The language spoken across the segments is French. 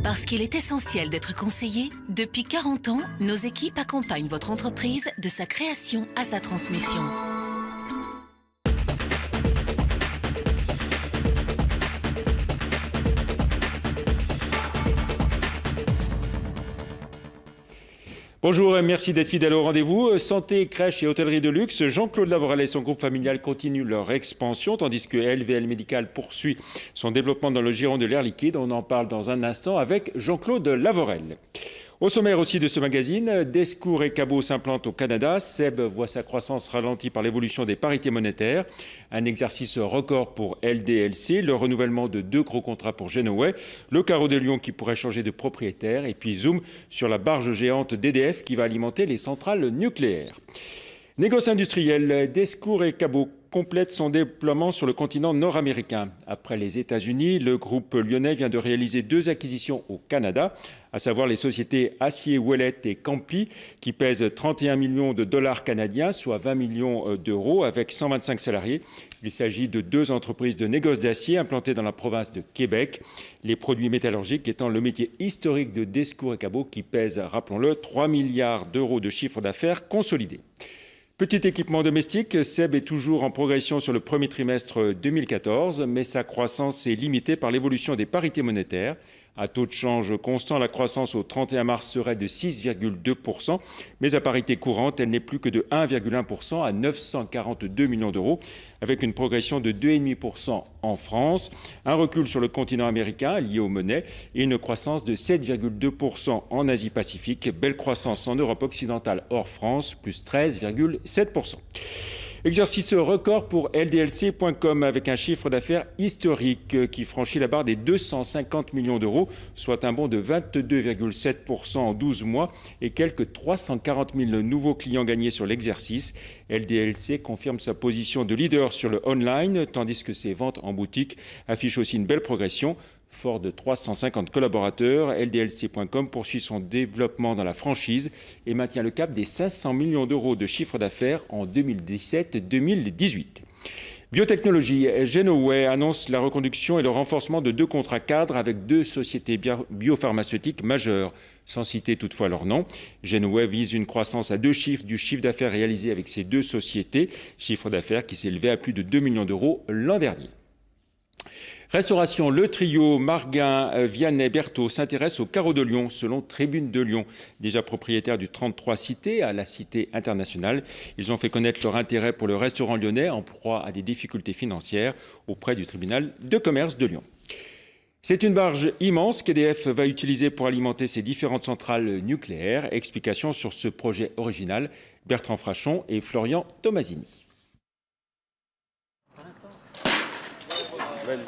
Parce qu'il est essentiel d'être conseillé, depuis 40 ans, nos équipes accompagnent votre entreprise de sa création à sa transmission. Bonjour et merci d'être fidèle au rendez-vous. Santé, crèche et hôtellerie de luxe, Jean-Claude Lavorel et son groupe familial continuent leur expansion, tandis que LVL Médical poursuit son développement dans le giron de l'air liquide. On en parle dans un instant avec Jean-Claude Lavorel. Au sommaire aussi de ce magazine, Descours et Cabot s'implantent au Canada. Seb voit sa croissance ralentie par l'évolution des parités monétaires. Un exercice record pour LDLC, le renouvellement de 2 gros contrats pour Genoway, le carreau de Lyon qui pourrait changer de propriétaire et puis zoom sur la barge géante d'EDF qui va alimenter les centrales nucléaires. Négoce industriel, Descours et Cabot complète son déploiement sur le continent nord-américain. Après les États-Unis, le groupe lyonnais vient de réaliser 2 acquisitions au Canada, à savoir les sociétés Acier Ouellet et Campi, qui pèsent 31 millions de dollars canadiens, soit 20 millions d'euros, avec 125 salariés. Il s'agit de 2 entreprises de négoce d'acier implantées dans la province de Québec, les produits métallurgiques étant le métier historique de Descours et Cabot, qui pèse, rappelons-le, 3 milliards d'euros de chiffre d'affaires consolidé. Petit équipement domestique, Seb est toujours en progression sur le premier trimestre 2014, mais sa croissance est limitée par l'évolution des parités monétaires. À taux de change constant, la croissance au 31 mars serait de 6,2%, mais à parité courante, elle n'est plus que de 1,1% à 942 millions d'euros, avec une progression de 2,5% en France, un recul sur le continent américain lié aux monnaies et une croissance de 7,2% en Asie-Pacifique. Belle croissance en Europe occidentale hors France, plus 13,7%. Exercice record pour LDLC.com avec un chiffre d'affaires historique qui franchit la barre des 250 millions d'euros, soit un bond de 22,7% en 12 mois et quelques 340 000 nouveaux clients gagnés sur l'exercice. LDLC confirme sa position de leader sur le online, tandis que ses ventes en boutique affichent aussi une belle progression. Fort de 350 collaborateurs, LDLC.com poursuit son développement dans la franchise et maintient le cap des 500 millions d'euros de chiffre d'affaires en 2017-2018. Biotechnologie, Genoway annonce la reconduction et le renforcement de 2 contrats cadres avec 2 sociétés biopharmaceutiques majeures, sans citer toutefois leur nom. Genoway vise une croissance à 2 chiffres du chiffre d'affaires réalisé avec ces 2 sociétés, chiffre d'affaires qui s'élevait à plus de 2 millions d'euros l'an dernier. Restauration, le trio Marguin, Vianney, Berthaud s'intéresse au carreau de Lyon, selon Tribune de Lyon. Déjà propriétaires du 33 Cité à la Cité internationale, ils ont fait connaître leur intérêt pour le restaurant lyonnais en proie à des difficultés financières auprès du tribunal de commerce de Lyon. C'est une barge immense qu'EDF va utiliser pour alimenter ses différentes centrales nucléaires. Explication sur ce projet original, Bertrand Frachon et Florian Tomasini.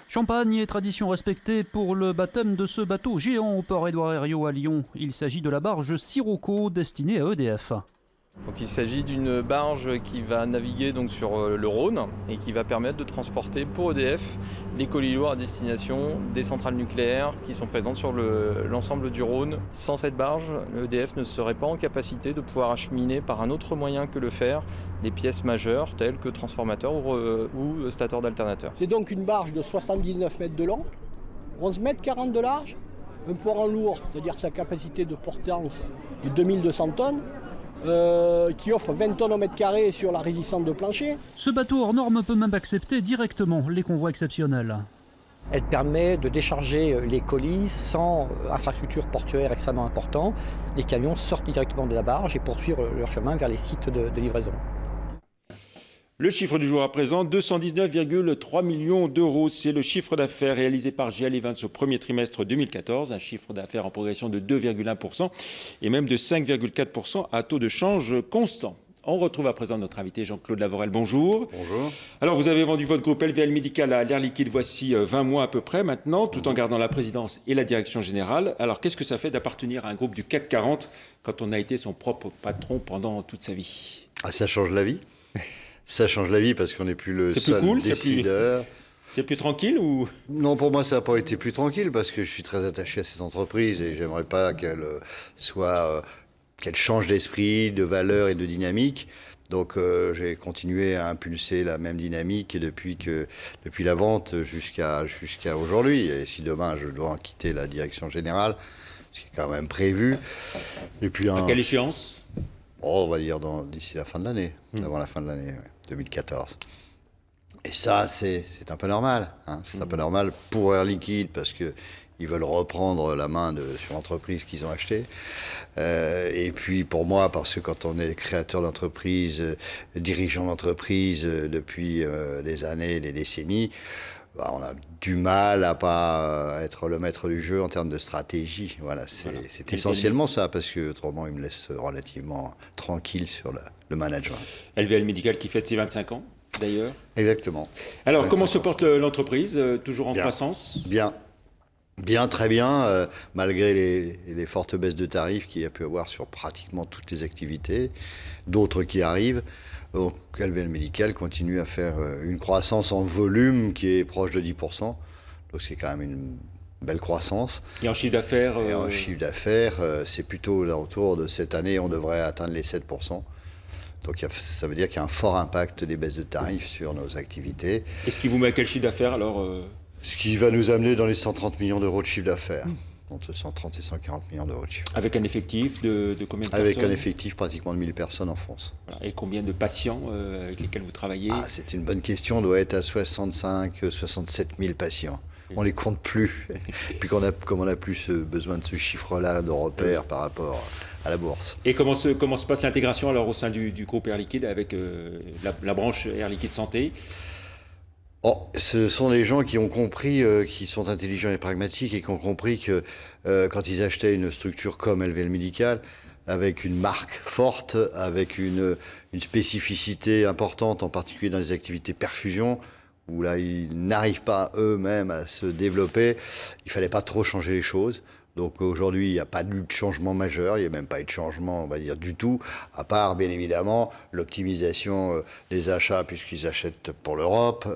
Champagne et tradition respectée pour le baptême de ce bateau géant au port Édouard Herriot à Lyon. Il s'agit de la barge Sirocco destinée à EDF. Donc il s'agit d'une barge qui va naviguer donc sur le Rhône et qui va permettre de transporter pour EDF les colis lourds à destination des centrales nucléaires qui sont présentes sur l'ensemble du Rhône. Sans cette barge, EDF ne serait pas en capacité de pouvoir acheminer par un autre moyen que le fer les pièces majeures telles que transformateurs ou stateurs d'alternateurs. C'est donc une barge de 79 mètres de long, 11 mètres 40 de large, un port en lourd, c'est-à-dire sa capacité de portance de 2200 tonnes, qui offre 20 tonnes au mètre carré sur la résistance de plancher. Ce bateau hors norme peut même accepter directement les convois exceptionnels. Elle permet de décharger les colis sans infrastructure portuaire extrêmement important. Les camions sortent directement de la barge et poursuivent leur chemin vers les sites de livraison. Le chiffre du jour à présent, 219,3 millions d'euros. C'est le chiffre d'affaires réalisé par GL Events au premier trimestre 2014, un chiffre d'affaires en progression de 2,1% et même de 5,4% à taux de change constant. On retrouve à présent notre invité Jean-Claude Lavorel. Bonjour. Bonjour. Alors, vous avez vendu votre groupe LVL Médical à l'air liquide voici 20 mois à peu près maintenant, tout en gardant la présidence et la direction générale. Alors, qu'est-ce que ça fait d'appartenir à un groupe du CAC 40 quand on a été son propre patron pendant toute sa vie? Ça change la vie. Ça change la vie parce qu'on n'est plus le seul décideur. C'est plus tranquille ou? Non, pour moi, ça n'a pas été plus tranquille parce que je suis très attaché à cette entreprise et j'aimerais pas qu'elle soit qu'elle change d'esprit, de valeur et de dynamique. Donc j'ai continué à impulser la même dynamique depuis la vente jusqu'à aujourd'hui. Et si demain je dois en quitter la direction générale, ce qui est quand même prévu. Et puis à quelle échéance ? On va dire d'ici la fin de l'année, avant la fin de l'année, 2014. Et ça, c'est un peu normal. Hein. C'est un peu normal pour Air Liquide parce qu'ils veulent reprendre la main sur l'entreprise qu'ils ont achetée. Et puis pour moi, parce que quand on est créateur d'entreprise, dirigeant d'entreprise depuis des années, des décennies, on a du mal à pas être le maître du jeu en termes de stratégie. Voilà, c'est essentiellement ça, parce que autrement, ils me laissent relativement tranquille sur le management. LVL Médical qui fête ses 25 ans, d'ailleurs. Exactement. Alors, comment se porte l'entreprise ? Toujours en croissance ? Bien, très bien, malgré les fortes baisses de tarifs qu'il y a pu avoir sur pratiquement toutes les activités, d'autres qui arrivent. Donc, LVL Médical continue à faire une croissance en volume qui est proche de 10%. Donc, c'est quand même une belle croissance. Et en chiffre d'affaires Et en chiffre d'affaires, c'est plutôt autour de cette année, on devrait atteindre les 7%. Donc, ça veut dire qu'il y a un fort impact des baisses de tarifs sur nos activités. Et ce qui vous met à quel chiffre d'affaires alors Ce qui va nous amener dans les 130 millions d'euros de chiffre d'affaires. Entre 130 et 140 millions d'euros de chiffre. Avec un effectif de combien de personnes ? Avec un effectif pratiquement de 1000 personnes en France. Voilà. Et combien de patients avec lesquels vous travaillez ? C'est une bonne question. On doit être à 67 000 patients. On ne les compte plus. Et puis comme on n'a plus besoin de ce chiffre-là de repère par rapport à la bourse. Et comment se passe l'intégration alors au sein du groupe Air Liquide avec la branche Air Liquide Santé ? Ce sont des gens qui ont compris, qui sont intelligents et pragmatiques et qui ont compris que quand ils achetaient une structure comme LVL Médical, avec une marque forte, avec une spécificité importante, en particulier dans les activités perfusion, où là, ils n'arrivent pas eux-mêmes à se développer, il ne fallait pas trop changer les choses. Donc aujourd'hui, il n'y a pas eu de changement majeur, il n'y a même pas eu de changement, on va dire, du tout, à part, bien évidemment, l'optimisation des achats, puisqu'ils achètent pour l'Europe,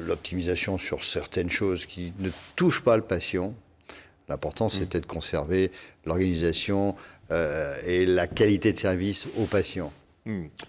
l'optimisation sur certaines choses qui ne touchent pas le patient. L'important, c'était de conserver l'organisation et la qualité de service aux patients.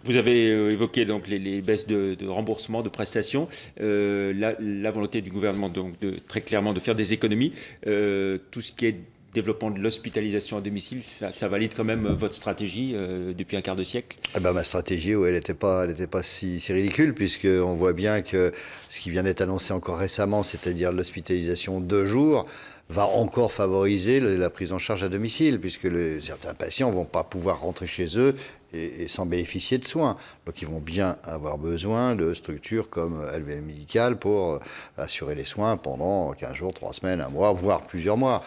Vous avez évoqué donc les baisses de remboursement, de prestations, la volonté du gouvernement donc très clairement de faire des économies. Tout ce qui est développement de l'hospitalisation à domicile, ça valide quand même votre stratégie depuis un quart de siècle ? Ma stratégie, elle n'était pas si ridicule, puisqu'on voit bien que ce qui vient d'être annoncé encore récemment, c'est-à-dire l'hospitalisation 2 jours, va encore favoriser la prise en charge à domicile, puisque certains patients ne vont pas pouvoir rentrer chez eux et sans bénéficier de soins. Donc ils vont bien avoir besoin de structures comme LVL Médical pour assurer les soins pendant 15 jours, 3 semaines, 1 mois, voire plusieurs mois.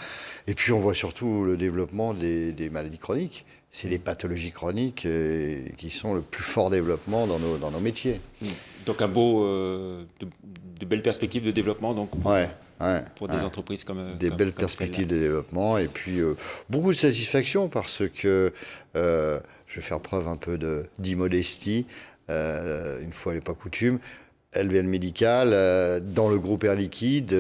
Et puis on voit surtout le développement des maladies chroniques. C'est les pathologies chroniques qui sont le plus fort développement dans nos métiers. Donc de belles perspectives de développement donc pour des entreprises comme des belles perspectives de développement et puis beaucoup de satisfaction parce que je vais faire preuve un peu d'immodestie, une fois n'est pas coutume. LVL Médical, dans le groupe Air Liquide,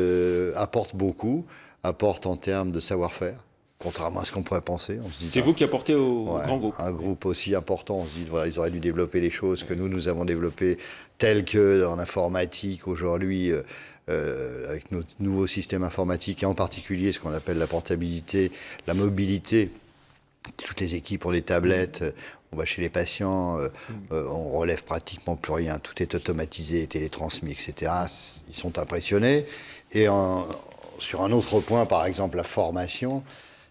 apporte beaucoup, apporte en termes de savoir-faire. Contrairement à ce qu'on pourrait penser. C'est vous qui apportez au grand groupe. Un groupe aussi important, on se dit ils auraient dû développer les choses que nous avons développées, telles qu'en informatique aujourd'hui, avec notre nouveau système informatique, et en particulier ce qu'on appelle la portabilité, la mobilité. Toutes les équipes ont des tablettes, on va chez les patients, on relève pratiquement plus rien, tout est automatisé, télétransmis, etc. Ils sont impressionnés. Et sur un autre point, par exemple la formation,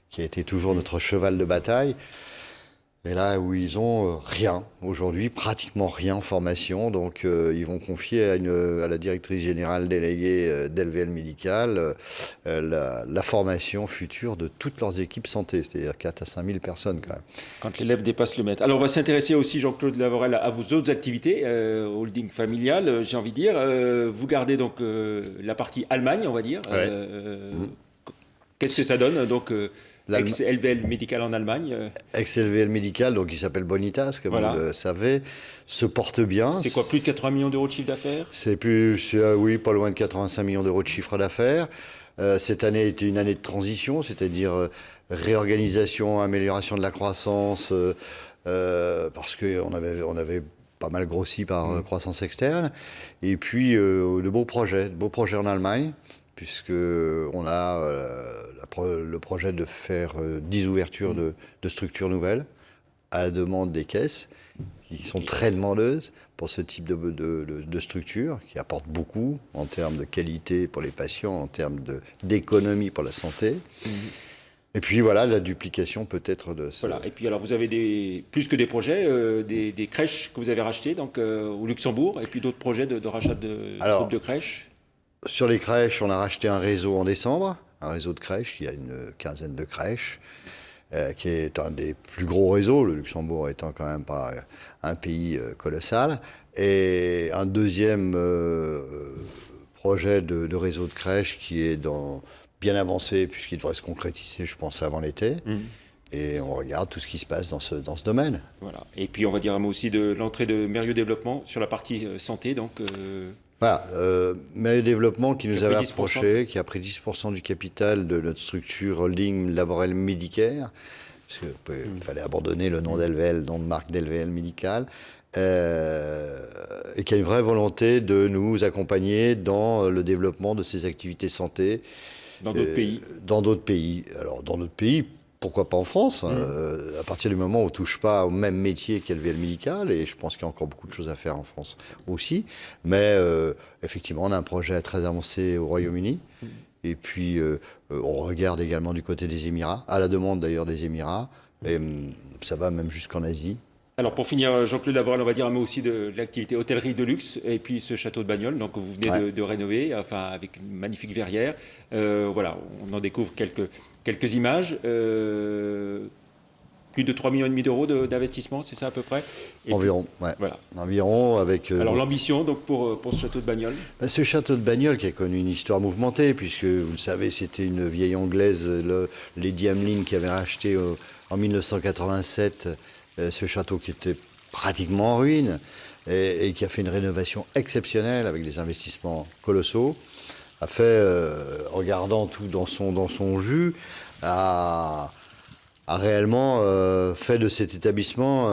qui a été toujours notre cheval de bataille. Et là où ils ont rien, aujourd'hui, pratiquement rien en formation. Donc ils vont confier à la directrice générale déléguée d'LVL Médical la formation future de toutes leurs équipes santé, c'est-à-dire 4 à 5 000 personnes quand même. Quand l'élève dépasse le maître. Alors on va s'intéresser aussi, Jean-Claude Lavorel, à vos autres activités, holding familial, j'ai envie de dire. Vous gardez donc la partie Allemagne, on va dire. Ouais. Qu'est-ce que ça donne donc ex-LVL Médical en Allemagne. Ex-LVL Médical, donc il s'appelle Bonitas, comme vous le savez, se porte bien. C'est quoi, plus de 80 millions d'euros de chiffre d'affaires ? C'est pas loin de 85 millions d'euros de chiffre d'affaires. Cette année a été une année de transition, c'est-à-dire réorganisation, amélioration de la croissance, parce qu'on avait pas mal grossi par croissance externe. Et puis de beaux projets en Allemagne, puisqu'on a le projet de faire 10 ouvertures de structures nouvelles à la demande des caisses, qui sont très demandeuses pour ce type de structure, qui apportent beaucoup en termes de qualité pour les patients, en termes d'économie pour la santé. Et puis voilà, la duplication peut-être de ce... Voilà. Et puis alors vous avez plus que des projets, des crèches que vous avez rachetées donc, au Luxembourg, et puis d'autres projets de rachat de groupes de crèches. Sur les crèches, on a racheté un réseau en décembre, un réseau de crèches, il y a une quinzaine de crèches, qui est un des plus gros réseaux, le Luxembourg étant quand même pas un pays colossal. Et un deuxième projet de réseau de crèches qui est bien avancé, puisqu'il devrait se concrétiser, je pense, avant l'été. Et on regarde tout ce qui se passe dans ce domaine. Voilà. Et puis on va dire un mot aussi de l'entrée de Mérieux Développement sur la partie santé. Donc, Voilà, Mérieux Développement qui nous avait approché, qui a pris 10% du capital de notre structure holding Laborel Medicare, parce qu'il fallait abandonner le nom d'LVL, nom de marque d'LVL Médical, et qui a une vraie volonté de nous accompagner dans le développement de ces activités santé. Dans d'autres pays. Dans d'autres pays. Alors, dans d'autres pays, pourquoi pas en France, à partir du moment où on ne touche pas au même métier qu'LVL Médical, et je pense qu'il y a encore beaucoup de choses à faire en France aussi. Mais effectivement, on a un projet très avancé au Royaume-Uni. Et puis, on regarde également du côté des Émirats, à la demande d'ailleurs des Émirats. Et ça va même jusqu'en Asie. Alors pour finir, Jean-Claude Lavorel, on va dire un mot aussi de l'activité hôtellerie de luxe et puis ce château de Bagnols, donc vous venez de rénover, enfin avec une magnifique verrière. Voilà, on en découvre quelques images. Plus de 3,5 millions d'euros d'investissement, c'est ça à peu près? Et environ, puis, ouais. Voilà. Environ avec... Alors l'ambition donc pour ce château de Bagnols? Ce château de Bagnols qui a connu une histoire mouvementée, puisque vous le savez, c'était une vieille Anglaise, Lady Hamelin, qui avait racheté en 1987 ce château qui était pratiquement en ruine et qui a fait une rénovation exceptionnelle avec des investissements colossaux, a fait, regardant tout dans son jus, a réellement fait de cet établissement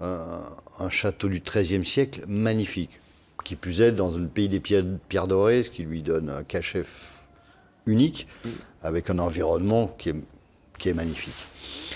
un château du XIIIe siècle magnifique, qui plus est dans le pays des pierres dorées, ce qui lui donne un cachet unique, avec un environnement qui est magnifique.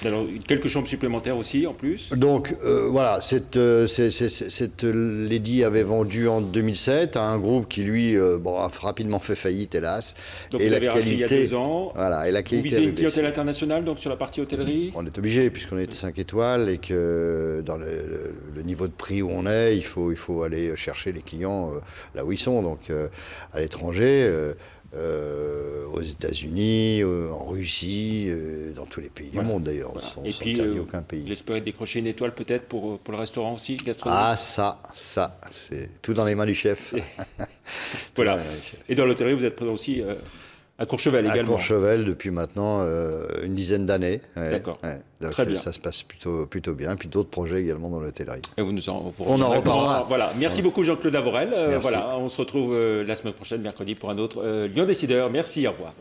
Alors, quelques chambres supplémentaires aussi, en plus. Donc, voilà, cette Lady avait vendu en 2007 à un groupe qui, lui, a rapidement fait faillite, hélas. Donc, vous avez racheté il y a 2 ans. Voilà, et la qualité. Vous visez une clientèle internationale, donc, sur la partie hôtellerie? On est obligé, puisqu'on est 5 étoiles et que dans le niveau de prix où on est, il faut aller chercher les clients là où ils sont. Donc, à l'étranger... aux États-Unis, en Russie, dans tous les pays du monde d'ailleurs. Voilà. Sans et puis, aucun pays. j'espérais décrocher une étoile peut-être pour le restaurant aussi, gastronomique. Ah, ça, c'est tout dans les mains du chef. Voilà. Et dans l'hôtellerie, vous êtes présent aussi à Courchevel également. À Courchevel depuis maintenant une dizaine d'années. D'accord. Donc, très bien. Ça se passe plutôt bien. Puis d'autres projets également dans l'hôtellerie. Et on en reparlera. Voilà. Merci beaucoup Jean-Claude Lavorel. Merci. Voilà, on se retrouve la semaine prochaine, mercredi, pour un autre Lyon Décideur. Merci, au revoir.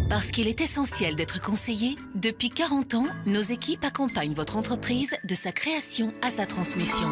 Parce qu'il est essentiel d'être conseillé, depuis 40 ans, nos équipes accompagnent votre entreprise de sa création à sa transmission.